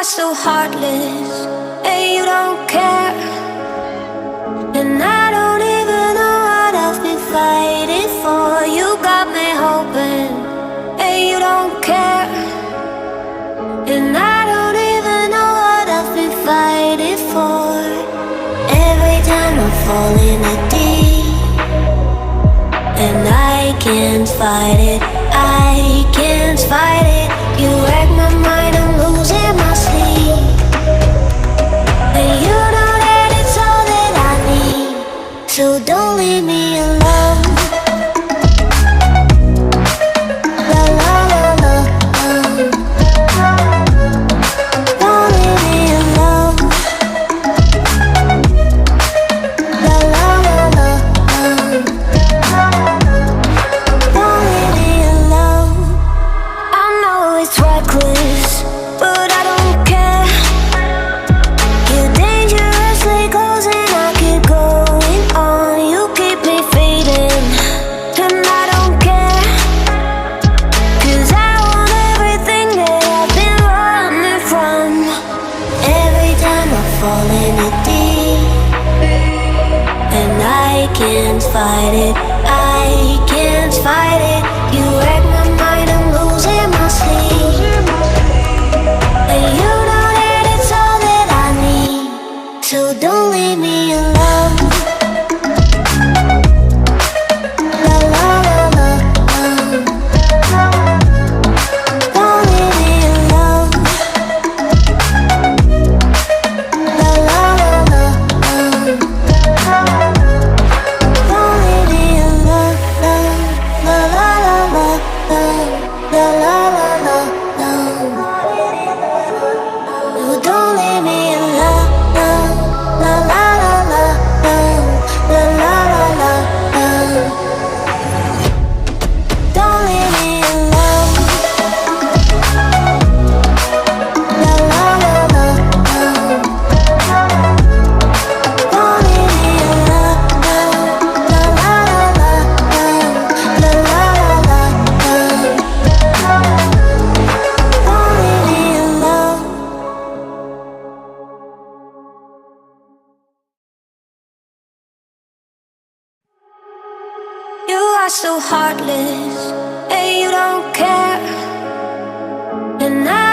are so heartless, and you don't care. And I don't even know what I've been fighting for. You got me hoping, and you don't care. And I don't even know what I've been fighting for. Every time I fall in the deep, and I can't fight it, I can't fight it. You wreck my mind, I'm losing my sleep. And you know that it's all that I need, so don't leave me alone. La la la la, don't leave me alone. La la la la, don't leave me alone. I know it's reckless, but I don't care. You're dangerously close and I keep going on. You keep me fading, and I don't care. 'Cause I want everything that I've been running from. Every time I fall in the deep, and I can't fight it, I can't fight it. You wreck my mind, I'm losing my sleep. And you know that it's all that I need, so don't leave me alone. La la la la, don't leave me alone. La la la la, don't leave me alone. La la la la, la la la la, no, don't leave me alone. La la la la, la la la la, don't leave me alone. La la la la, don't leave me alone. La la la la, la la la la, don't leave me alone. You are so heartless, and you don't care. And I